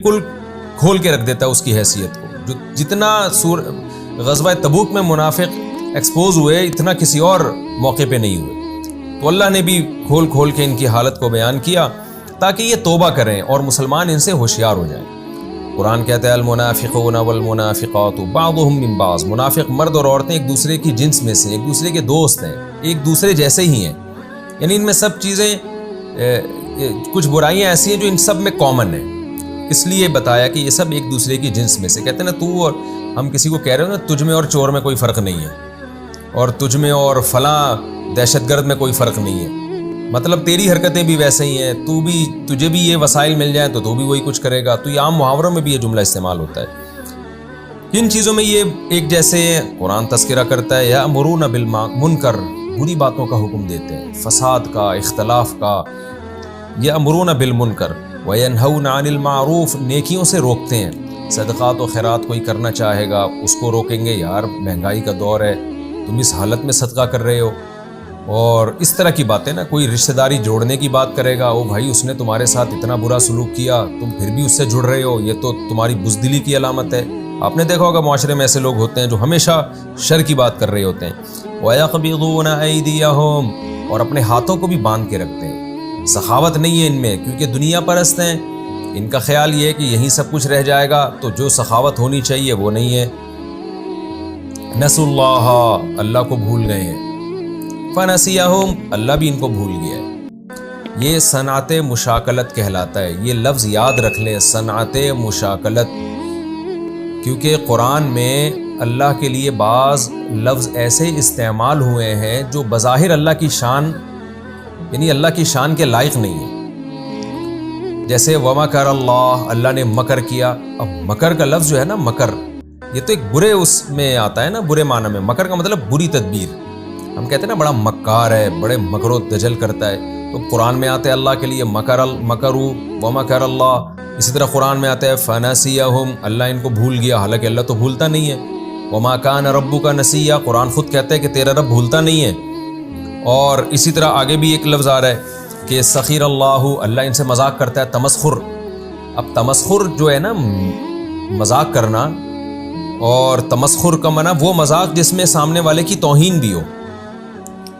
بالکل کھول کے رکھ دیتا ہے اس کی حیثیت کو. جو جتنا غزوہ تبوک میں منافق ایکسپوز ہوئے اتنا کسی اور موقع پہ نہیں ہوئے. تو اللہ نے بھی کھول کھول کے ان کی حالت کو بیان کیا تاکہ یہ توبہ کریں اور مسلمان ان سے ہوشیار ہو جائیں. قرآن کہتا ہے المنافقون والمنافقات بعضهم من بعض. منافق مرد اور عورتیں ایک دوسرے کی جنس میں سے، ایک دوسرے کے دوست ہیں، ایک دوسرے جیسے ہی ہیں. یعنی ان میں سب چیزیں کچھ برائیاں ایسی ہیں جو ان سب میں کامن ہیں. اس لیے بتایا کہ یہ سب ایک دوسرے کی جنس میں سے. کہتے ہیں نا تو اور ہم کسی کو کہہ رہے ہو نا تجھ میں اور چور میں کوئی فرق نہیں ہے، اور تجھ میں اور فلاں دہشت گرد میں کوئی فرق نہیں ہے. مطلب تیری حرکتیں بھی ویسے ہی ہیں، تجھے بھی یہ وسائل مل جائیں تو بھی وہی کچھ کرے گا. تو یہ عام محاوروں میں بھی یہ جملہ استعمال ہوتا ہے. کن چیزوں میں یہ ایک جیسے قرآن تذکرہ کرتا ہے یأمرون بالمنکر، بری باتوں کا حکم دیتے ہیں، فساد کا، اختلاف کا. یأمرون بالمنکر وینہون عن المعروف، نیکیوں سے روکتے ہیں. صدقات و خیرات کوئی کرنا چاہے گا اس کو روکیں گے، یار مہنگائی کا دور ہے، تم اس حالت میں صدقہ کر رہے ہو. اور اس طرح کی باتیں نا، کوئی رشتہ داری جوڑنے کی بات کرے گا، او بھائی اس نے تمہارے ساتھ اتنا برا سلوک کیا تم پھر بھی اس سے جڑ رہے ہو، یہ تو تمہاری بزدلی کی علامت ہے. آپ نے دیکھا ہوگا معاشرے میں ایسے لوگ ہوتے ہیں جو ہمیشہ شر کی بات کر رہے ہوتے ہیں. وَيَقْبِضُونَ أَيْدِيَهُمْ، اور اپنے ہاتھوں کو بھی باندھ کے رکھتے ہیں. سخاوت نہیں ہے ان میں، کیونکہ دنیا پرست ہیں. ان کا خیال یہ ہے کہ یہیں سب کچھ رہ جائے گا، تو جو سخاوت ہونی چاہیے وہ نہیں ہے. نسوا اللہ، اللہ کو بھول گئے ہیں. فنسیہم، اللہ بھی ان کو بھول گیا ہے. یہ صنعت مشاکلت کہلاتا ہے. یہ لفظ یاد رکھ لیں، صنعت مشاکلت، کیونکہ قرآن میں اللہ کے لیے بعض لفظ ایسے استعمال ہوئے ہیں جو بظاہر اللہ کی شان، یعنی اللہ کی شان کے لائق نہیں ہے. جیسے ومکر اللہ، اللہ نے مکر کیا. اب مکر کا لفظ جو ہے نا، مکر، یہ تو ایک برے اس میں آتا ہے نا، برے معنی میں. مکر کا مطلب بری تدبیر. ہم کہتے ہیں نا بڑا مکار ہے، بڑے مکر و دجل کرتا ہے. تو قرآن میں آتا ہے اللہ کے لیے مکروا ومکر اللہ. اسی طرح قرآن میں آتا ہے فنسیہم، اللہ ان کو بھول گیا، حالانکہ اللہ تو بھولتا نہیں ہے. وما کان ربک نسیا، قرآن خود کہتا ہے کہ تیرا رب بھولتا نہیں ہے. اور اسی طرح آگے بھی ایک لفظ آ رہا ہے کہ سخیر اللہ، اللہ ان سے مذاق کرتا ہے. تمسخر، اب تمسخر جو ہے نا مذاق کرنا، اور تمسخر کا معنی وہ مذاق جس میں سامنے والے کی توہین بھی ہو.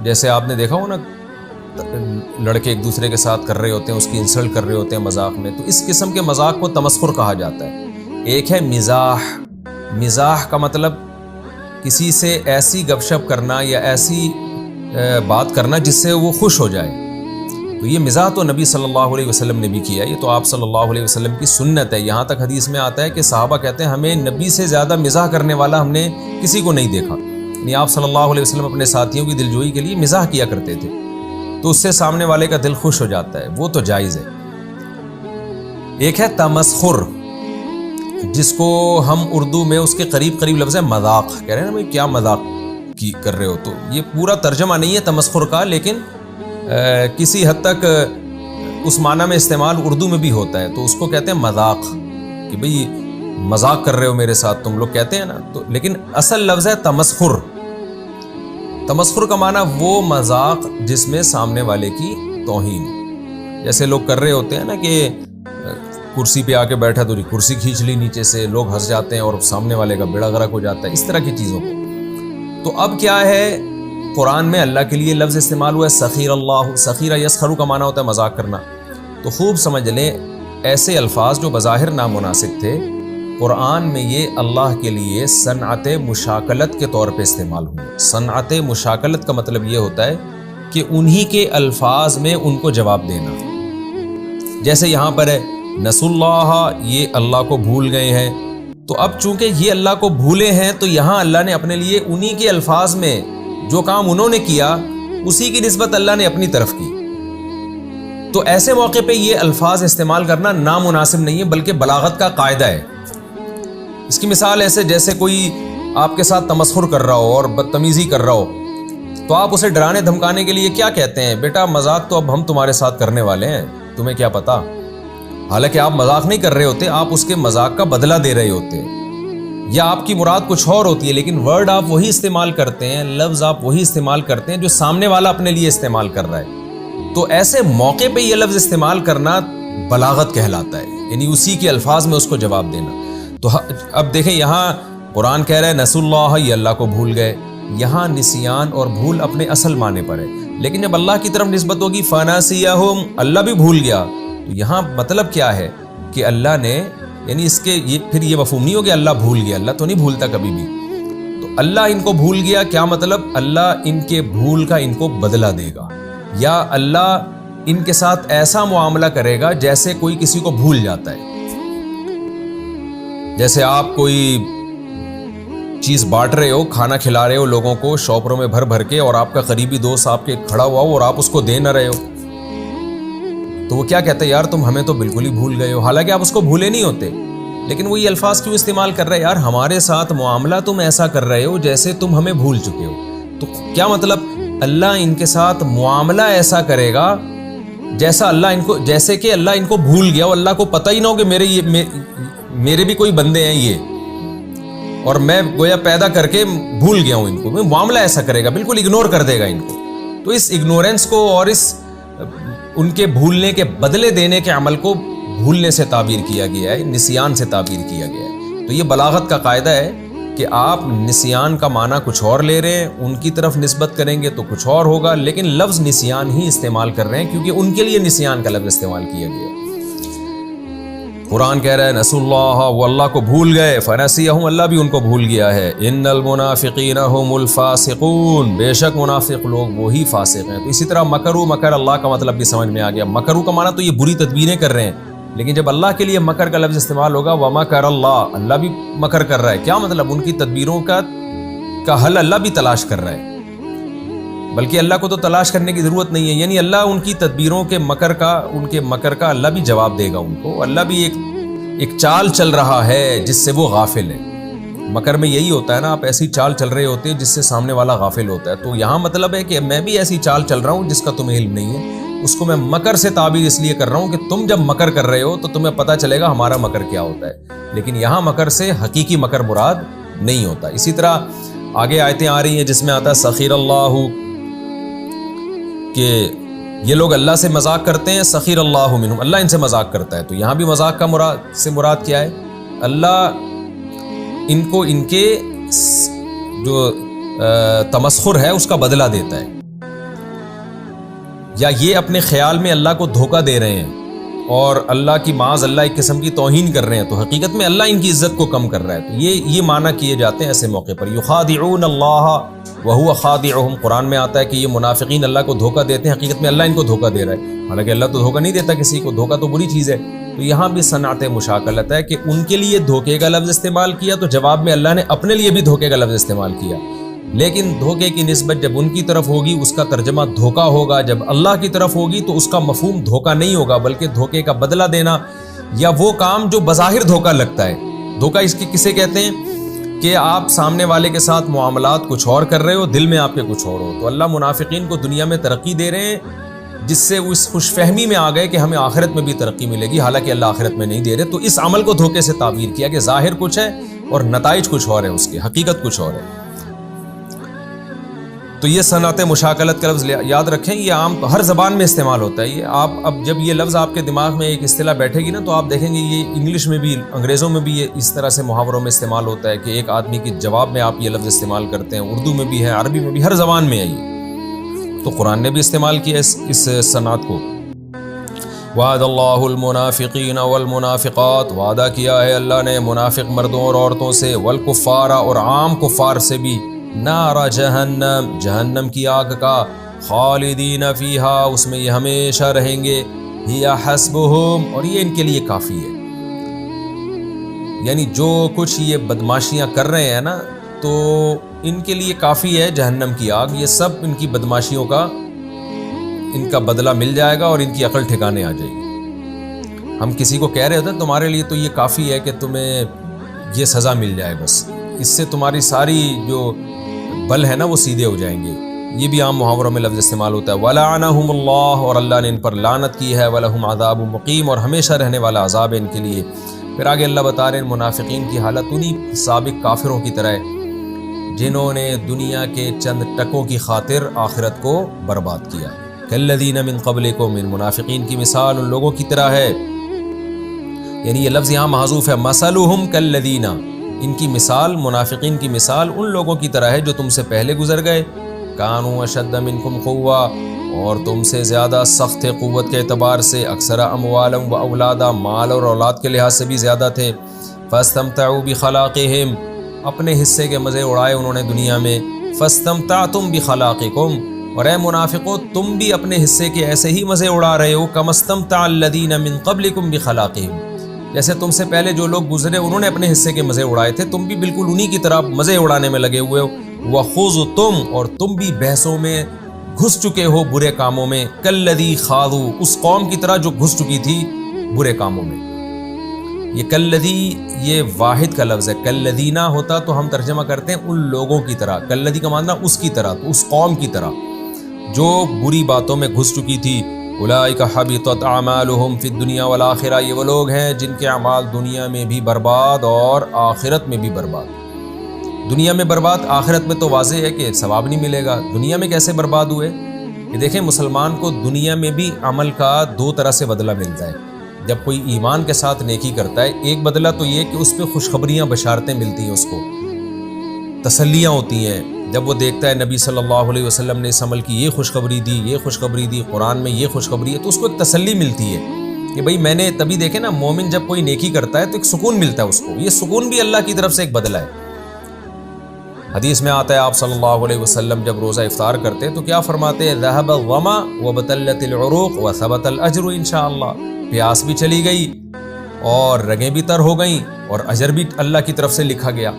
جیسے آپ نے دیکھا ہو نا لڑکے ایک دوسرے کے ساتھ کر رہے ہوتے ہیں، اس کی انسلٹ کر رہے ہوتے ہیں مذاق میں، تو اس قسم کے مذاق کو تمسخر کہا جاتا ہے. ایک ہے مزاح. مزاح کا مطلب کسی سے ایسی گپ شپ کرنا یا ایسی بات کرنا جس سے وہ خوش ہو جائے. تو یہ مزاح تو نبی صلی اللہ علیہ وسلم نے بھی کیا. یہ تو آپ صلی اللہ علیہ وسلم کی سنت ہے. یہاں تک حدیث میں آتا ہے کہ صحابہ کہتے ہیں ہمیں نبی سے زیادہ مزاح کرنے والا ہم نے کسی کو نہیں دیکھا. یعنی آپ صلی اللہ علیہ وسلم اپنے ساتھیوں کی دلجوئی کے لیے مزاح کیا کرتے تھے، تو اس سے سامنے والے کا دل خوش ہو جاتا ہے، وہ تو جائز ہے. ایک ہے تمسخر، جس کو ہم اردو میں اس کے قریب لفظ ہے مذاق. کہہ رہے ہیں نا بھائی کیا مذاق کی کر رہے ہو. تو یہ پورا ترجمہ نہیں ہے تمسخر کا، لیکن کسی حد تک اس معنی میں استعمال اردو میں بھی ہوتا ہے. تو اس کو کہتے ہیں مذاق، کہ بھئی مذاق کر رہے ہو میرے ساتھ تم لوگ، کہتے ہیں نا. تو لیکن اصل لفظ ہے تمسخر. تمسخر کا معنی وہ مذاق جس میں سامنے والے کی توہین. جیسے لوگ کر رہے ہوتے ہیں نا کہ کرسی پہ آ کے بیٹھا تو کرسی کھینچ لی نیچے سے، لوگ ہنس جاتے ہیں اور سامنے والے کا بیڑا غرق ہو جاتا ہے، اس طرح کی چیزوں کو. تو اب کیا ہے، قرآن میں اللہ کے لیے لفظ استعمال ہوا ہے سخیر اللہ. سخیر یسخر کا معنی ہوتا ہے مذاق کرنا. تو خوب سمجھ لیں، ایسے الفاظ جو بظاہر نامناسب تھے، قرآن میں یہ اللہ کے لیے صنعت مشاکلت کے طور پہ استعمال ہوئے. صنعت مشاکلت کا مطلب یہ ہوتا ہے کہ انہی کے الفاظ میں ان کو جواب دینا. جیسے یہاں پر ہے نسوا اللہ، یہ اللہ کو بھول گئے ہیں. تو اب چونکہ یہ اللہ کو بھولے ہیں، تو یہاں اللہ نے اپنے لیے انہی کے الفاظ میں جو کام انہوں نے کیا اسی کی نسبت اللہ نے اپنی طرف کی. تو ایسے موقع پہ یہ الفاظ استعمال کرنا نامناسب نہیں ہے، بلکہ بلاغت کا قاعدہ ہے. اس کی مثال ایسے جیسے کوئی آپ کے ساتھ تمسخر کر رہا ہو اور بدتمیزی کر رہا ہو، تو آپ اسے ڈرانے دھمکانے کے لیے کیا کہتے ہیں، بیٹا مذاق تو اب ہم تمہارے ساتھ کرنے والے ہیں، تمہیں کیا پتا. حالانکہ آپ مذاق نہیں کر رہے ہوتے، آپ اس کے مذاق کا بدلہ دے رہے ہوتے، یا آپ کی مراد کچھ اور ہوتی ہے، لیکن ورڈ آپ وہی استعمال کرتے ہیں، لفظ آپ وہی استعمال کرتے ہیں جو سامنے والا اپنے لیے استعمال کر رہا ہے. تو ایسے موقع پہ یہ لفظ استعمال کرنا بلاغت کہلاتا ہے. یعنی اسی کے الفاظ میں اس کو جواب دینا. تو اب دیکھیں یہاں قرآن کہہ رہا ہے نسوا اللہ، یہ اللہ کو بھول گئے. یہاں نسیان اور بھول اپنے اصل معنی پر ہے، لیکن جب اللہ کی طرف نسبت ہوگی فنسیہم، اللہ بھی بھول گیا، تو یہاں مطلب کیا ہے کہ اللہ نے، یعنی اس کے پھر یہ مفہوم نہیں ہو کہ اللہ بھول گیا، اللہ تو نہیں بھولتا کبھی بھی. تو اللہ ان کو بھول گیا، کیا مطلب؟ اللہ ان کے بھول کا ان کو بدلہ دے گا، یا اللہ ان کے ساتھ ایسا معاملہ کرے گا جیسے کوئی کسی کو بھول جاتا ہے. جیسے آپ کوئی چیز بانٹ رہے ہو، کھانا کھلا رہے ہو لوگوں کو شاپروں میں بھر بھر کے، اور آپ کا قریبی دوست آپ کے کھڑا ہوا ہو اور آپ اس کو دے نہ رہے ہو، تو وہ کیا کہتا ہے؟ یار تم ہمیں تو بالکل ہی بھول گئے ہو. حالانکہ آپ اس کو بھولے نہیں ہوتے، لیکن وہ یہ الفاظ کیوں استعمال کر رہے ہیں؟ یار ہمارے ساتھ معاملہ تم ایسا کر رہے ہو جیسے تم ہمیں بھول چکے ہو. تو کیا مطلب؟ اللہ ان کے ساتھ معاملہ ایسا کرے گا جیسا جیسے کہ اللہ ان کو بھول گیا ہو، اللہ کو پتہ ہی نہ ہو کہ میرے بھی کوئی بندے ہیں یہ، اور میں گویا پیدا کر کے بھول گیا ہوں ان کو. معاملہ ایسا کرے گا، بالکل اگنور کر دے گا ان کو. تو اس اگنورنس کو اور اس ان کے بھولنے کے بدلے دینے کے عمل کو بھولنے سے تعبیر کیا گیا ہے، نسیان سے تعبیر کیا گیا ہے. تو یہ بلاغت کا قاعدہ ہے کہ آپ نسیان کا معنی کچھ اور لے رہے ہیں، ان کی طرف نسبت کریں گے تو کچھ اور ہوگا، لیکن لفظ نسیان ہی استعمال کر رہے ہیں کیونکہ ان کے لیے نسیان کا لفظ استعمال کیا گیا ہے. قرآن کہہ رہا ہے نسوا اللہ، وہ اللہ کو بھول گئے، فنسیہم، اللہ بھی ان کو بھول گیا ہے. ان المنافقین هم الفاسقون، بے شک منافق لوگ وہی فاسق ہیں. تو اسی طرح مکروا، مکر اللہ کا مطلب بھی سمجھ میں آ گیا. مکروا کا معنی تو یہ بری تدبیریں کر رہے ہیں، لیکن جب اللہ کے لیے مکر کا لفظ استعمال ہوگا ومکر اللہ، اللہ بھی مکر کر رہا ہے. کیا مطلب؟ ان کی تدبیروں کا حل اللہ بھی تلاش کر رہا ہے، بلکہ اللہ کو تو تلاش کرنے کی ضرورت نہیں ہے. یعنی اللہ ان کی تدبیروں کے ان کے مکر کا اللہ بھی جواب دے گا ان کو. اللہ بھی ایک چال چل رہا ہے جس سے وہ غافل ہے. مکر میں یہی ہوتا ہے نا، آپ ایسی چال چل رہے ہوتے ہیں جس سے سامنے والا غافل ہوتا ہے. تو یہاں مطلب ہے کہ میں بھی ایسی چال چل رہا ہوں جس کا تمہیں علم نہیں ہے، اس کو میں مکر سے تعبیر اس لیے کر رہا ہوں کہ تم جب مکر کر رہے ہو تو تمہیں پتہ چلے گا ہمارا مکر کیا ہوتا ہے. لیکن یہاں مکر سے حقیقی مکر مراد نہیں ہوتا. اسی طرح آگے آیتیں آ رہی ہیں جس میں آتا ہے سخیر اللہ، کہ یہ لوگ اللہ سے مذاق کرتے ہیں، سخیر اللہ منہم، اللہ ان سے مذاق کرتا ہے. تو یہاں بھی مذاق کا مراد کیا ہے؟ اللہ ان کو ان کے جو تمسخر ہے اس کا بدلہ دیتا ہے، یا یہ اپنے خیال میں اللہ کو دھوکہ دے رہے ہیں اور اللہ کی معاذ اللہ ایک قسم کی توہین کر رہے ہیں، تو حقیقت میں اللہ ان کی عزت کو کم کر رہا ہے. تو یہ معنی کیے جاتے ہیں ایسے موقع پر. یخادعون اللہ وہو خادعہم، قرآن میں آتا ہے کہ یہ منافقین اللہ کو دھوکہ دیتے ہیں، حقیقت میں اللہ ان کو دھوکہ دے رہا ہے. حالانکہ اللہ تو دھوکہ نہیں دیتا کسی کو، دھوکہ تو بری چیز ہے. تو یہاں بھی صنعت مشاکلت ہے کہ ان کے لیے دھوکے کا لفظ استعمال کیا تو جواب میں اللہ نے اپنے لیے بھی دھوکے کا لفظ استعمال کیا. لیکن دھوکے کی نسبت جب ان کی طرف ہوگی اس کا ترجمہ دھوکہ ہوگا، جب اللہ کی طرف ہوگی تو اس کا مفہوم دھوکہ نہیں ہوگا بلکہ دھوکے کا بدلہ دینا، یا وہ کام جو بظاہر دھوکہ لگتا ہے. دھوکہ اس کی کسے کہتے ہیں؟ کہ آپ سامنے والے کے ساتھ معاملات کچھ اور کر رہے ہو، دل میں آپ کے کچھ اور ہو. تو اللہ منافقین کو دنیا میں ترقی دے رہے ہیں جس سے وہ اس خوش فہمی میں آ گئے کہ ہمیں آخرت میں بھی ترقی ملے گی، حالانکہ اللہ آخرت میں نہیں دے رہے. تو اس عمل کو دھوکے سے تعبیر کیا کہ ظاہر کچھ ہے اور نتائج کچھ اور ہیں، اس کے حقیقت کچھ اور ہے. تو یہ صنعت مشاکلت کا لفظ یاد رکھیں، یہ عام ہر زبان میں استعمال ہوتا ہے. یہ آپ اب جب یہ لفظ آپ کے دماغ میں ایک اصطلاح بیٹھے گی نا تو آپ دیکھیں گے یہ انگلش میں بھی، انگریزوں میں بھی یہ اس طرح سے محاوروں میں استعمال ہوتا ہے کہ ایک آدمی کے جواب میں آپ یہ لفظ استعمال کرتے ہیں. اردو میں بھی ہے، عربی میں بھی، ہر زبان میں ہے یہ. تو قرآن نے بھی استعمال کیا اس صنعت کو. وعد اللہ المنافقین والمنافقات، وعدہ کیا ہے اللہ نے منافق مردوں اور عورتوں سے، والکفار، اور عام کفار سے بھی، نار جہنم، جہنم کی آگ کا، خالدین فیہا، اس میں یہ ہمیشہ رہیں گے، ہی حسبہم، اور یہ ان کے لیے کافی ہے. یعنی جو کچھ یہ بدماشیاں کر رہے ہیں نا تو ان کے لیے کافی ہے جہنم کی آگ. یہ سب ان کی بدماشیوں کا ان کا بدلہ مل جائے گا اور ان کی عقل ٹھکانے آ جائے گی. ہم کسی کو کہہ رہے ہوتے ہیں تمہارے لیے تو یہ کافی ہے کہ تمہیں یہ سزا مل جائے، بس اس سے تمہاری ساری جو بل ہے نا وہ سیدھے ہو جائیں گے. یہ بھی عام محاوروں میں لفظ استعمال ہوتا ہے. وَلَعَنَهُمُ اللَّهُ، اور اللہ نے ان پر لعنت کی ہے. وَلَهُمْ عَذَابٌ مُقِيمٌ، اور ہمیشہ رہنے والا عذاب ہے ان کے لیے. پھر آگے اللہ بتا رہے ہیں منافقین کی حالت انہی سابق کافروں کی طرح ہے جنہوں نے دنیا کے چند ٹکوں کی خاطر آخرت کو برباد کیا. کالذین من قبلکم، ان منافقین کی مثال ان لوگوں کی طرح ہے یعنی یہ لفظ یہاں محذوف ہے، مثلہم کالذین، ان کی مثال، منافقین کی مثال ان لوگوں کی طرح ہے جو تم سے پہلے گزر گئے، کانوا اشد منکم قوہ، اور تم سے زیادہ سخت تھے قوت کے اعتبار سے، اکثر اموالا و اولادا، مال اور اولاد کے لحاظ سے بھی زیادہ تھے، فاستمتعوا بخلاقہم، اپنے حصے کے مزے اڑائے انہوں نے دنیا میں، فاستمتعتم بخلاقکم، اور اے منافقو تم بھی اپنے حصے کے ایسے ہی مزے اڑا رہے ہو، کما استمتع الذین من قبلکم بخلاقہم، جیسے تم سے پہلے جو لوگ گزرے انہوں نے اپنے حصے کے مزے اڑائے تھے، تم بھی بالکل انہی کی طرح مزے اڑانے میں لگے ہوئے ہو، وخوضتم، اور تم بھی بحثوں میں گھس چکے ہو برے کاموں میں، کالذی خاضوا، اس قوم کی طرح جو گھس چکی تھی برے کاموں میں۔ یہ کالذی یہ واحد کا لفظ ہے، کالذین ہوتا تو ہم ترجمہ کرتے ہیں ان لوگوں کی طرح، کالذی کا معنی اس کی طرح، تو اس قوم کی طرح جو بری باتوں میں گھس چکی تھی۔ اولئک حبطت اعمالہم فی الدنیا والآخرہ، یہ وہ لوگ ہیں جن کے اعمال دنیا میں بھی برباد اور آخرت میں بھی برباد۔ دنیا میں برباد، آخرت میں تو واضح ہے کہ ثواب نہیں ملے گا، دنیا میں کیسے برباد ہوئے؟ کہ دیکھیں مسلمان کو دنیا میں بھی عمل کا دو طرح سے بدلہ ملتا ہے۔ جب کوئی ایمان کے ساتھ نیکی کرتا ہے، ایک بدلہ تو یہ کہ اس پہ خوشخبریاں بشارتیں ملتی ہیں، اس کو تسلیاں ہوتی ہیں، جب وہ دیکھتا ہے نبی صلی اللہ علیہ وسلم نے اس عمل کی یہ خوشخبری دی، یہ خوشخبری دی، قرآن میں یہ خوشخبری ہے، تو اس کو ایک تسلی ملتی ہے کہ بھئی میں نے تبھی دیکھے نا، مومن جب کوئی نیکی کرتا ہے تو ایک سکون ملتا ہے اس کو، یہ سکون بھی اللہ کی طرف سے ایک بدلہ ہے۔ حدیث میں آتا ہے آپ صلی اللہ علیہ وسلم جب روزہ افطار کرتے تو کیا فرماتے ہیں؟ ذهب الظما وبتلت العروق وثبت الاجر انشاءاللہ، پیاس بھی چلی گئی اور رگیں بھی تر ہو گئیں اور اجر بھی اللہ کی طرف سے لکھا گیا۔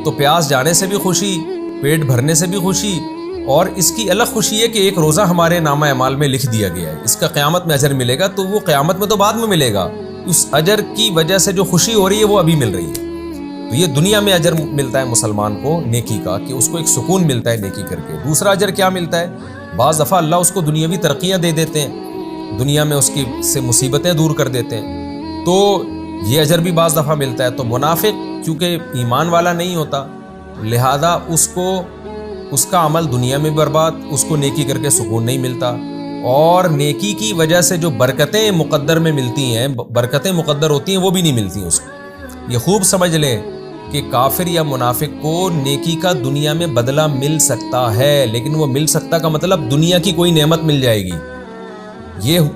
تو پیاس جانے سے بھی خوشی، پیٹ بھرنے سے بھی خوشی، اور اس کی الگ خوشی ہے کہ ایک روزہ ہمارے نامہ اعمال میں لکھ دیا گیا ہے، اس کا قیامت میں اجر ملے گا، تو وہ قیامت میں تو بعد میں ملے گا، اس اجر کی وجہ سے جو خوشی ہو رہی ہے وہ ابھی مل رہی ہے۔ تو یہ دنیا میں اجر ملتا ہے مسلمان کو نیکی کا، کہ اس کو ایک سکون ملتا ہے نیکی کر کے۔ دوسرا اجر کیا ملتا ہے؟ بعض دفعہ اللہ اس کو دنیاوی ترقیاں دے دیتے ہیں، دنیا میں اس کی سے مصیبتیں دور کر دیتے ہیں، تو یہ اجر بھی بعض دفعہ ملتا ہے۔ تو منافق چونکہ ایمان والا نہیں ہوتا، لہذا اس کو اس کا عمل دنیا میں برباد، اس کو نیکی کر کے سکون نہیں ملتا، اور نیکی کی وجہ سے جو برکتیں مقدر میں ملتی ہیں، برکتیں مقدر ہوتی ہیں، وہ بھی نہیں ملتی اس کو۔ یہ خوب سمجھ لیں کہ کافر یا منافق کو نیکی کا دنیا میں بدلہ مل سکتا ہے، لیکن وہ مل سکتا کا مطلب دنیا کی کوئی نعمت مل جائے گی،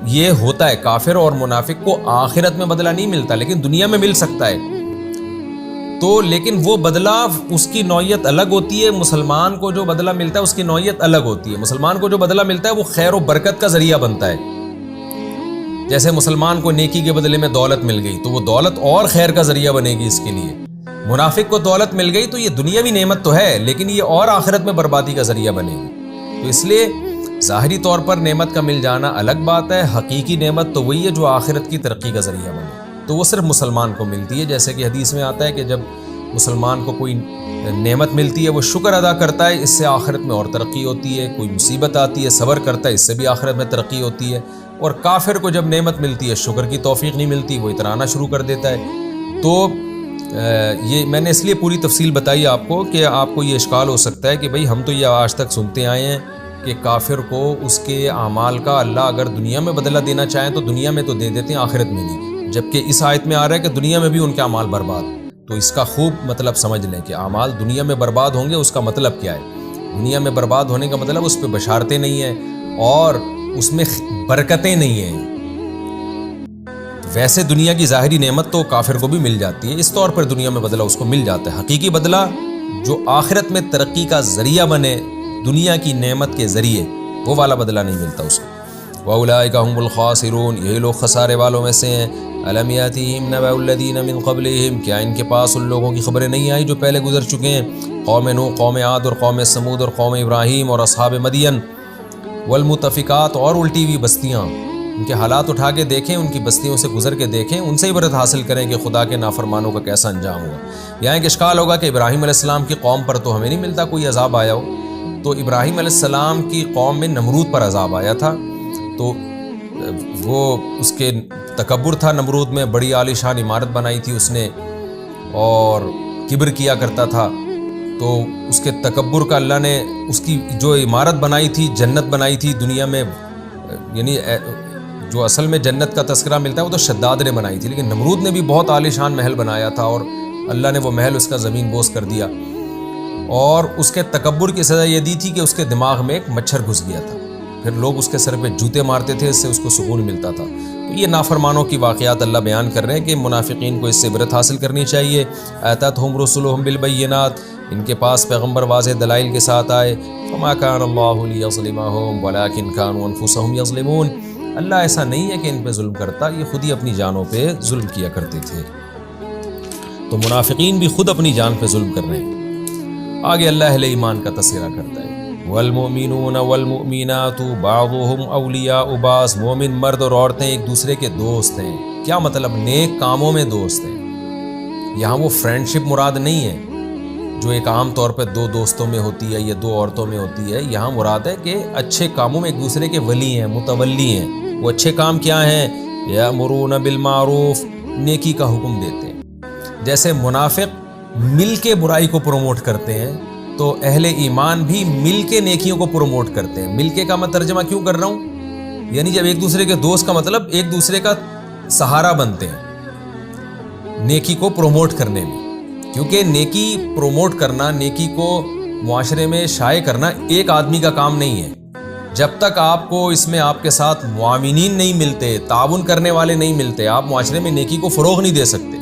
یہ ہوتا ہے۔ کافر اور منافق کو آخرت میں بدلہ نہیں ملتا، لیکن دنیا میں مل سکتا ہے، تو لیکن وہ بدلہ اس کی نوعیت الگ ہوتی ہے۔ مسلمان کو جو بدلہ ملتا ہے اس کی نوعیت الگ ہوتی ہے۔ مسلمان کو جو بدلہ ملتا ہے وہ خیر و برکت کا ذریعہ بنتا ہے۔ جیسے مسلمان کو نیکی کے بدلے میں دولت مل گئی تو وہ دولت اور خیر کا ذریعہ بنے گی اس کے لیے۔ منافق کو دولت مل گئی تو یہ دنیاوی نعمت تو ہے، لیکن یہ اور آخرت میں بربادی کا ذریعہ بنے گی۔ تو اس لیے ظاہری طور پر نعمت کا مل جانا الگ بات ہے، حقیقی نعمت تو وہی ہے جو آخرت کی ترقی کا ذریعہ بنے، تو وہ صرف مسلمان کو ملتی ہے۔ جیسے کہ حدیث میں آتا ہے کہ جب مسلمان کو کوئی نعمت ملتی ہے وہ شکر ادا کرتا ہے، اس سے آخرت میں اور ترقی ہوتی ہے۔ کوئی مصیبت آتی ہے صبر کرتا ہے، اس سے بھی آخرت میں ترقی ہوتی ہے۔ اور کافر کو جب نعمت ملتی ہے شکر کی توفیق نہیں ملتی، وہ اترانا شروع کر دیتا ہے۔ تو یہ میں نے اس لیے پوری تفصیل بتائی آپ کو کہ آپ کو یہ اشکال ہو سکتا ہے کہ بھئی ہم تو یہ آج تک سنتے آئے ہیں کہ کافر کو اس کے اعمال کا اللہ اگر دنیا میں بدلہ دینا چاہیں تو دنیا میں تو دے دیتے ہیں، آخرت میں نہیں، جبکہ اس آیت میں آ رہا ہے کہ دنیا میں بھی ان کے اعمال برباد۔ تو اس کا خوب مطلب سمجھ لیں کہ اعمال دنیا میں برباد ہوں گے، اس کا مطلب کیا ہے؟ دنیا میں برباد ہونے کا مطلب اس پہ بشارتیں نہیں ہیں اور اس میں برکتیں نہیں ہیں۔ ویسے دنیا کی ظاہری نعمت تو کافر کو بھی مل جاتی ہے، اس طور پر دنیا میں بدلہ اس کو مل جاتا ہے۔ حقیقی بدلہ جو آخرت میں ترقی کا ذریعہ بنے دنیا کی نعمت کے ذریعے، وہ والا بدلہ نہیں ملتا اس کو۔ وَأُولَٰئِكَ هُمُ الْخَاسِرُونَ، یہی لوگ خسارے والوں میں سے ہیں۔ أَلَمْ يَأْتِهِمْ نَبَأُ الَّذِينَ مِنْ قَبْلِهِمْ، کیا ان کے پاس ان لوگوں کی خبریں نہیں آئی جو پہلے گزر چکے ہیں؟ قوم نوح، قوم عاد اور قوم سمود اور قوم ابراہیم اور اصحاب مدین، والمؤتفقات اور الٹی ہوئی بستیاں، ان کے حالات اٹھا کے دیکھیں، ان کی بستیوں سے گزر کے دیکھیں، ان سے عبرت حاصل کریں کہ خدا کے نافرمانوں کا کیسا انجام ہوا۔ یہاں ایک اشکال ہوگا کہ ابراہیم علیہ السلام کی قوم پر تو ہمیں نہیں ملتا کوئی عذاب آیا ہو، تو ابراہیم علیہ السلام کی قوم میں نمرود پر عذاب آیا تھا، تو وہ اس کے تکبر تھا، نمرود میں بڑی عالی شان عمارت بنائی تھی اس نے اور کبر کیا کرتا تھا، تو اس کے تکبر کا اللہ نے اس کی جو عمارت بنائی تھی، جنت بنائی تھی دنیا میں، یعنی جو اصل میں جنت کا تذکرہ ملتا ہے وہ تو شداد نے بنائی تھی، لیکن نمرود نے بھی بہت عالیشان محل بنایا تھا اور اللہ نے وہ محل اس کا زمین بوس کر دیا، اور اس کے تکبر کی سزا یہ دی تھی کہ اس کے دماغ میں ایک مچھر گھس گیا تھا، پھر لوگ اس کے سر پہ جوتے مارتے تھے، اس سے اس کو سکون ملتا تھا۔ تو یہ نافرمانوں کی واقعات اللہ بیان کر رہے ہیں کہ منافقین کو اس سے عبرت حاصل کرنی چاہیے۔ آتتہم رسلہم بالبینات، ان کے پاس پیغمبر واضح دلائل کے ساتھ آئے، فما کان اللہ لیظلمہم ولکن کانوا انفسہم یظلمون، اللہ ایسا نہیں ہے کہ ان پہ ظلم کرتا، یہ خود ہی اپنی جانوں پہ ظلم کیا کرتے تھے۔ تو منافقین بھی خود اپنی جان پہ ظلم کر رہے ہیں۔ آگے اللہ اہل ایمان کا تذکرہ کرتا ہے، والمؤمنون والمؤمنات بعضهم اولیاء بعض، مومن مرد اور عورتیں ایک دوسرے کے دوست ہیں۔ کیا مطلب؟ نیک کاموں میں دوست ہیں۔ یہاں وہ فرینڈشپ مراد نہیں ہے جو ایک عام طور پہ دو دوستوں میں ہوتی ہے یا دو عورتوں میں ہوتی ہے، یہاں مراد ہے کہ اچھے کاموں میں ایک دوسرے کے ولی ہیں، متولی ہیں۔ وہ اچھے کام کیا ہیں؟ یامرون بالمعروف، نیکی کا حکم دیتے ہیں۔ جیسے منافق مل کے برائی کو پروموٹ کرتے ہیں، تو اہل ایمان بھی مل کے نیکیوں کو پروموٹ کرتے ہیں۔ مل کے کا میں ترجمہ کیوں کر رہا ہوں؟ یعنی جب ایک دوسرے کے دوست کا مطلب ایک دوسرے کا سہارا بنتے ہیں نیکی کو پروموٹ کرنے میں، کیونکہ نیکی پروموٹ کرنا، نیکی کو معاشرے میں شائع کرنا ایک آدمی کا کام نہیں ہے۔ جب تک آپ کو اس میں آپ کے ساتھ معاونین نہیں ملتے، تعاون کرنے والے نہیں ملتے، آپ معاشرے میں نیکی کو فروغ نہیں دے سکتے۔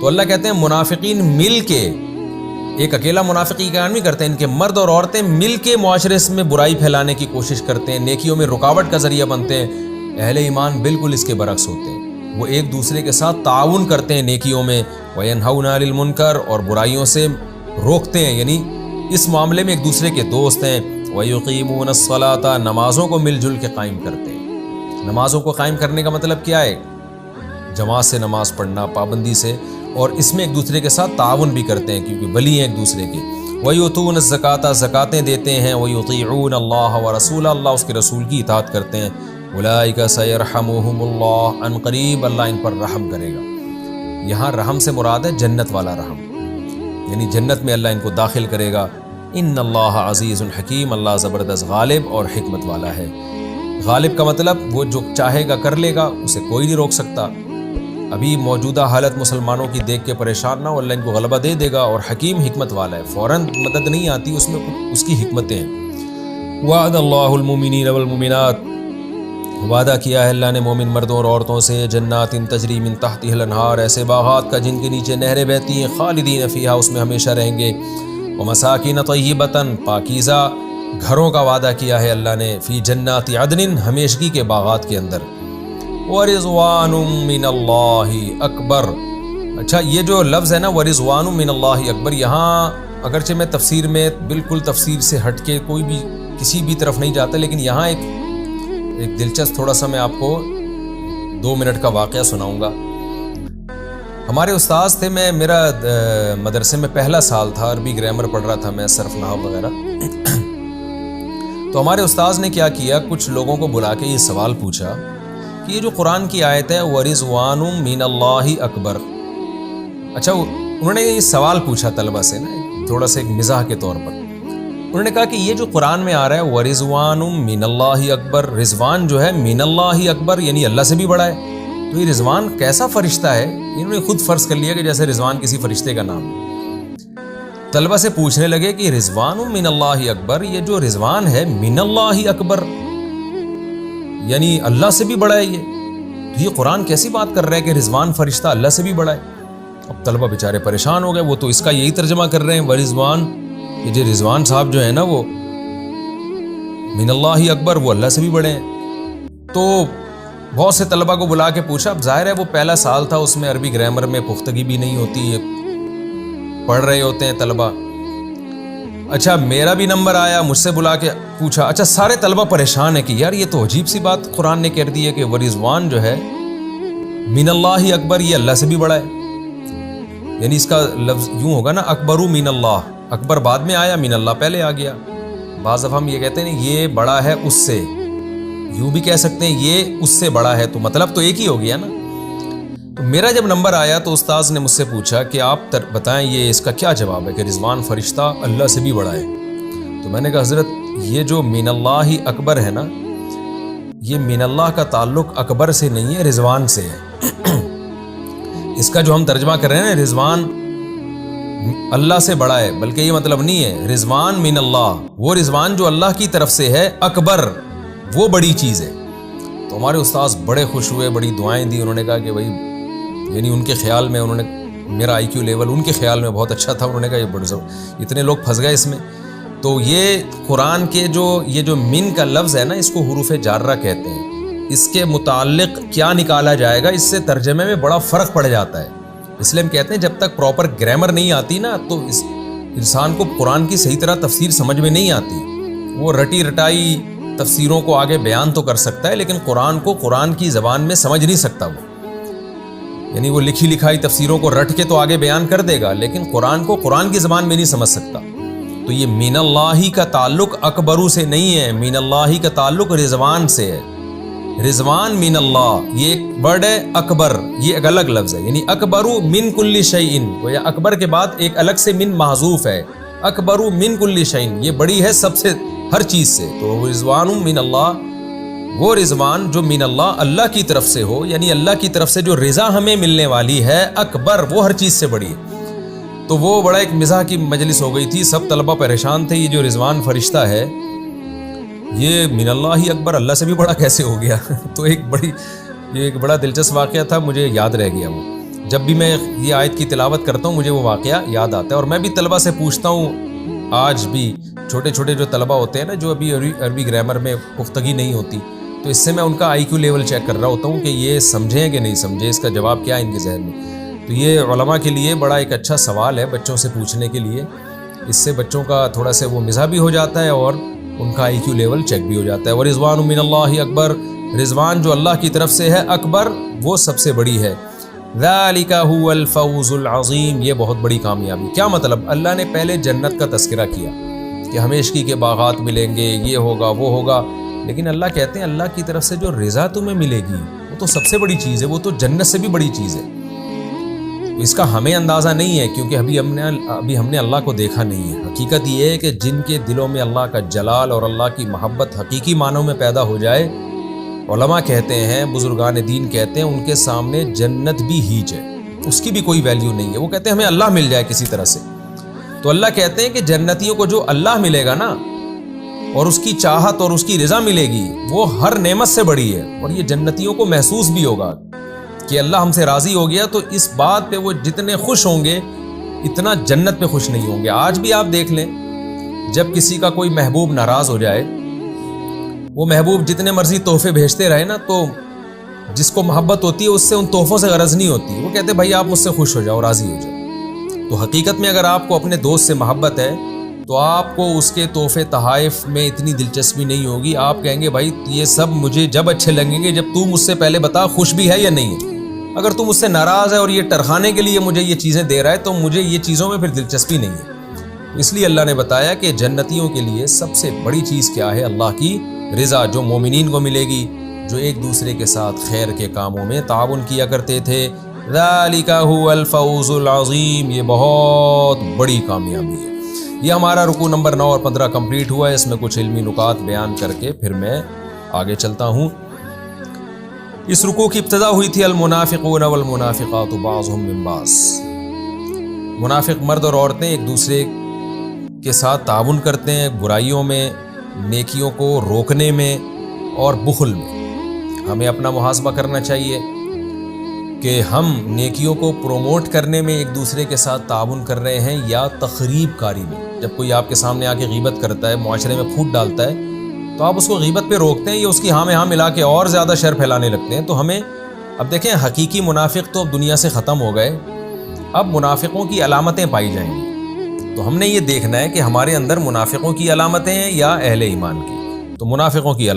تو اللہ کہتے ہیں منافقین مل کے، ایک اکیلا منافقی کا کام نہیں کرتے، ان کے مرد اور عورتیں مل کے معاشرے میں برائی پھیلانے کی کوشش کرتے ہیں، نیکیوں میں رکاوٹ کا ذریعہ بنتے ہیں۔ اہل ایمان بالکل اس کے برعکس ہوتے ہیں، وہ ایک دوسرے کے ساتھ تعاون کرتے ہیں نیکیوں میں، وَيَنْهَوْنَ عَنِ الْمُنْكَرِ، اور برائیوں سے روکتے ہیں، یعنی اس معاملے میں ایک دوسرے کے دوست ہیں۔ وَيُقِيمُونَ الصَّلَاةَ، نمازوں کو مل جل کے قائم کرتے ہیں۔ نمازوں کو قائم کرنے کا مطلب کیا ہے؟ جماعت سے نماز پڑھنا، پابندی سے، اور اس میں ایک دوسرے کے ساتھ تعاون بھی کرتے ہیں کیونکہ ولی ہیں ایک دوسرے کے۔ وَيُؤْتُونَ الزَّكَاةَ، زکاتیں دیتے ہیں۔ وَيُطِيعُونَ اللَّهَ وَرَسُولَهُ، اللہ اس کے رسول کی اطاعت کرتے ہیں۔ أُولَٰئِكَ سَيَرْحَمُهُمُ اللَّهُ، ان قریب اللہ ان پر رحم کرے گا۔ یہاں رحم سے مراد ہے جنت والا رحم، یعنی جنت میں اللہ ان کو داخل کرے گا۔ ان اللہ عزیز حکیم، اللہ زبردست غالب اور حکمت والا ہے۔ غالب کا مطلب وہ جو چاہے گا کر لے گا، اسے کوئی نہیں روک سکتا۔ ابھی موجودہ حالت مسلمانوں کی دیکھ کے پریشان نہ ہو، اللہ ان کو غلبہ دے دے گا، اور حکیم حکمت والا ہے، فوراً مدد نہیں آتی، اس میں اس کی حکمتیں ہیں۔ وعد اللہ المؤمنین والمؤمنات، وعدہ کیا ہے اللہ نے مومن مردوں اور عورتوں سے، جنات تجری من تحتها الانہار، ایسے باغات کا جن کے نیچے نہریں بہتی ہیں، خالدین فیہا، اس میں ہمیشہ رہیں گے۔ ومساکین طیبۃ، پاکیزہ گھروں کا وعدہ کیا ہے اللہ نے، فی جنات عدن، ہمیشگی کے باغات کے اندر۔ ورضوان من اللہ اکبر، اچھا یہ جو لفظ ہے نا ورضوان من اللہ اکبر، یہاں اگرچہ میں تفسیر میں بالکل تفسیر سے ہٹ کے کوئی بھی کسی بھی طرف نہیں جاتا، لیکن یہاں ایک دلچسپ تھوڑا سا میں آپ کو 2 منٹ کا واقعہ سناؤں گا۔ ہمارے استاذ تھے، میرا مدرسے میں پہلا سال تھا، عربی گرامر پڑھ رہا تھا میں، صرف نحو وغیرہ۔ تو ہمارے استاذ نے کیا کیا، کچھ لوگوں کو بلا کے یہ سوال پوچھا کہ یہ جو قرآن کی آیت ہے وَرِضْوَانٌ مِّنَ اللَّهِ اکبر، اچھا انہوں نے یہ سوال پوچھا طلبہ سے نا، تھوڑا سا ایک مزاح کے طور پر۔ انہوں نے کہا کہ یہ جو قرآن میں آ رہا ہے وَرِضْوَانٌ مِّنَ اللَّهِ اکبر، رضوان جو ہے مِّنَ اللَّهِ اکبر یعنی اللہ سے بھی بڑا ہے، تو یہ رضوان کیسا فرشتہ ہے؟ انہوں نے خود فرض کر لیا کہ جیسے رضوان کسی فرشتے کا نام ہے۔ طلبہ سے پوچھنے لگے کہ رضوان من اللہ اکبر، یہ جو رضوان ہے من اللہ اکبر یعنی اللہ سے بھی بڑا ہے، تو یہ قرآن کیسی بات کر رہا ہے کہ رضوان فرشتہ اللہ سے بھی بڑا ہے؟ اب طلبہ بیچارے پریشان ہو گئے، وہ تو اس کا یہی ترجمہ کر رہے ہیں ورضوان، یہ جو رضوان صاحب جو ہے نا وہ من اللہ اکبر، وہ اللہ سے بھی بڑے ہیں۔ تو بہت سے طلبہ کو بلا کے پوچھا، اب ظاہر ہے وہ پہلا سال تھا، اس میں عربی گرامر میں پختگی بھی نہیں ہوتی، پڑھ رہے ہوتے ہیں طلبہ۔ اچھا میرا بھی نمبر آیا، مجھ سے بلا کے پوچھا، اچھا سارے طلبہ پریشان ہیں کہ یار یہ تو عجیب سی بات قرآن نے کہہ دی ہے کہ ورضوان جو ہے من اللہ اکبر، یہ اللہ سے بھی بڑا ہے، یعنی اس کا لفظ یوں ہوگا نا اکبرو من اللہ، اکبر بعد میں آیا، من اللہ پہلے آ گیا۔ بعض دفعہ ہم یہ کہتے ہیں یہ بڑا ہے اس سے، یوں بھی کہہ سکتے ہیں یہ اس سے بڑا ہے، تو مطلب تو ایک ہی ہو گیا نا۔ تو میرا جب نمبر آیا تو استاذ نے مجھ سے پوچھا کہ آپ بتائیں یہ اس کا کیا جواب ہے کہ رضوان فرشتہ اللہ سے بھی بڑا ہے؟ تو میں نے کہا حضرت یہ جو من اللہ اکبر ہے نا، یہ من اللہ کا تعلق اکبر سے نہیں ہے، رضوان سے ہے۔ اس کا جو ہم ترجمہ کر رہے ہیں نا، رضوان اللہ سے بڑا ہے، بلکہ یہ مطلب نہیں ہے، رضوان من اللہ، وہ رضوان جو اللہ کی طرف سے ہے، اکبر وہ بڑی چیز ہے۔ تو ہمارے استاذ بڑے خوش ہوئے، بڑی دعائیں دی، انہوں نے کہا کہ بھائی، یعنی ان کے خیال میں، انہوں نے میرا آئی کیو لیول ان کے خیال میں بہت اچھا تھا، انہوں نے کہا یہ بڑے اتنے لوگ پھنس گئے اس میں۔ تو یہ قرآن کے یہ جو من کا لفظ ہے نا، اس کو حروف جارہ کہتے ہیں۔ اس کے متعلق کیا نکالا جائے گا، اس سے ترجمے میں بڑا فرق پڑ جاتا ہے۔ اس لیے ہم کہتے ہیں جب تک پراپر گرامر نہیں آتی نا، تو اس انسان کو قرآن کی صحیح طرح تفسیر سمجھ میں نہیں آتی۔ وہ رٹی رٹائی تفسیروں کو آگے بیان تو کر سکتا ہے، لیکن قرآن کو قرآن کی زبان میں سمجھ نہیں سکتا وہ، یعنی وہ لکھی لکھائی تفسیروں کو رٹ کے تو آگے بیان کر دے گا، لیکن قرآن کو قرآن کی زبان میں نہیں سمجھ سکتا۔ تو یہ من اللہ کا تعلق اکبرو سے نہیں ہے، من اللہ کا تعلق رضوان سے ہے۔ رضوان من اللہ یہ ایک ورڈ ہے، اکبر یہ ایک الگ لفظ ہے، یعنی اکبرو من کل شیئن، یا اکبر کے بعد ایک الگ سے من محذوف ہے، اکبرو من کل شیئن، یہ بڑی ہے سب سے، ہر چیز سے۔ تو رضوان من اللہ، وہ رضوان جو من اللہ، اللہ کی طرف سے ہو، یعنی اللہ کی طرف سے جو رضا ہمیں ملنے والی ہے، اکبر وہ ہر چیز سے بڑی ہے۔ تو وہ بڑا ایک مزاح کی مجلس ہو گئی تھی، سب طلبہ پریشان تھے، یہ جو رضوان فرشتہ ہے یہ من اللہ ہی اکبر، اللہ سے بھی بڑا کیسے ہو گیا؟ تو یہ ایک بڑا دلچسپ واقعہ تھا، مجھے یاد رہ گیا وہ۔ جب بھی میں یہ آیت کی تلاوت کرتا ہوں مجھے وہ واقعہ یاد آتا ہے، اور میں بھی طلبہ سے پوچھتا ہوں، آج بھی چھوٹے چھوٹے جو طلبہ ہوتے ہیں نا، جو ابھی عربی گرامر میں پختگی نہیں ہوتی، تو اس سے میں ان کا آئی کیو لیول چیک کر رہا ہوتا ہوں کہ یہ سمجھیں کہ نہیں سمجھے، اس کا جواب کیا ہے ان کے ذہن میں۔ تو یہ علماء کے لیے بڑا ایک اچھا سوال ہے بچوں سے پوچھنے کے لیے، اس سے بچوں کا تھوڑا سا وہ مزاح بھی ہو جاتا ہے اور ان کا آئی کیو لیول چیک بھی ہو جاتا ہے۔ وَرِضْوَانٌ مِّنَ اللَّهِ اکبر، رضوان جو اللہ کی طرف سے ہے، اکبر وہ سب سے بڑی ہے۔ ذَلِكَ هُوَ الْفَوْزُ الْعَظِيمُ، یہ بہت بڑی کامیابی۔ کیا مطلب؟ اللہ نے پہلے جنت کا تذکرہ کیا کہ ہمیشگی کے باغات ملیں گے، یہ ہوگا وہ ہوگا، لیکن اللہ کہتے ہیں اللہ کی طرف سے جو رضا تمہیں ملے گی وہ تو سب سے بڑی چیز ہے، وہ تو جنت سے بھی بڑی چیز ہے۔ تو اس کا ہمیں اندازہ نہیں ہے کیونکہ ابھی ہم نے اللہ کو دیکھا نہیں ہے۔ حقیقت یہ ہے کہ جن کے دلوں میں اللہ کا جلال اور اللہ کی محبت حقیقی معنوں میں پیدا ہو جائے، علماء کہتے ہیں، بزرگان دین کہتے ہیں، ان کے سامنے جنت بھی ہیچ ہے، اس کی بھی کوئی ویلیو نہیں ہے۔ وہ کہتے ہیں ہمیں اللہ مل جائے کسی طرح سے۔ تو اللہ کہتے ہیں کہ جنتیوں کو جو اللہ ملے گا نا، اور اس کی چاہت اور اس کی رضا ملے گی، وہ ہر نعمت سے بڑی ہے، اور یہ جنتیوں کو محسوس بھی ہوگا کہ اللہ ہم سے راضی ہو گیا۔ تو اس بات پہ وہ جتنے خوش ہوں گے اتنا جنت پہ خوش نہیں ہوں گے۔ آج بھی آپ دیکھ لیں، جب کسی کا کوئی محبوب ناراض ہو جائے، وہ محبوب جتنے مرضی تحفے بھیجتے رہے نا، تو جس کو محبت ہوتی ہے اس سے ان تحفوں سے غرض نہیں ہوتی، وہ کہتے بھائی آپ مجھ سے خوش ہو جاؤ، راضی ہو جاؤ۔ تو حقیقت میں اگر آپ کو اپنے دوست سے محبت ہے تو آپ کو اس کے تحفے تحائف میں اتنی دلچسپی نہیں ہوگی، آپ کہیں گے بھائی یہ سب مجھے جب اچھے لگیں گے جب تو مجھ سے پہلے بتا خوش بھی ہے یا نہیں ہے۔ اگر تم مجھ سے ناراض ہے اور یہ ٹرخانے کے لیے مجھے یہ چیزیں دے رہا ہے تو مجھے یہ چیزوں میں پھر دلچسپی نہیں ہے۔ اس لیے اللہ نے بتایا کہ جنتیوں کے لیے سب سے بڑی چیز کیا ہے؟ اللہ کی رضا، جو مومنین کو ملے گی، جو ایک دوسرے کے ساتھ خیر کے کاموں میں تعاون کیا کرتے تھے۔ ذَلِكَ هُوَ الْفَوْزُ الْعَظِيمُ، یہ بہت بڑی کامیابی ہے۔ یہ ہمارا رکوع نمبر 9 اور 15 کمپلیٹ ہوا ہے۔ اس میں کچھ علمی نکات بیان کر کے پھر میں آگے چلتا ہوں۔ اس رکوع کی ابتدا ہوئی تھی المنافقون والمنافقات بعضهم من بعض، منافق مرد اور عورتیں ایک دوسرے کے ساتھ تعاون کرتے ہیں برائیوں میں، نیکیوں کو روکنے میں اور بخل میں۔ ہمیں اپنا محاسبہ کرنا چاہیے کہ ہم نیکیوں کو پروموٹ کرنے میں ایک دوسرے کے ساتھ تعاون کر رہے ہیں یا تخریب کاری میں۔ جب کوئی آپ کے سامنے آ کے غیبت کرتا ہے، معاشرے میں پھوٹ ڈالتا ہے، تو آپ اس کو غیبت پہ روکتے ہیں یا اس کی ہاں میں ہاں ملا کے اور زیادہ شر پھیلانے لگتے ہیں۔ تو ہمیں اب دیکھیں، حقیقی منافق تو اب دنیا سے ختم ہو گئے، اب منافقوں کی علامتیں پائی جائیں گی۔ تو ہم نے یہ دیکھنا ہے کہ ہمارے اندر منافقوں کی علامتیں ہیں یا اہل ایمان کی۔ تو منافقوں کی علامتیں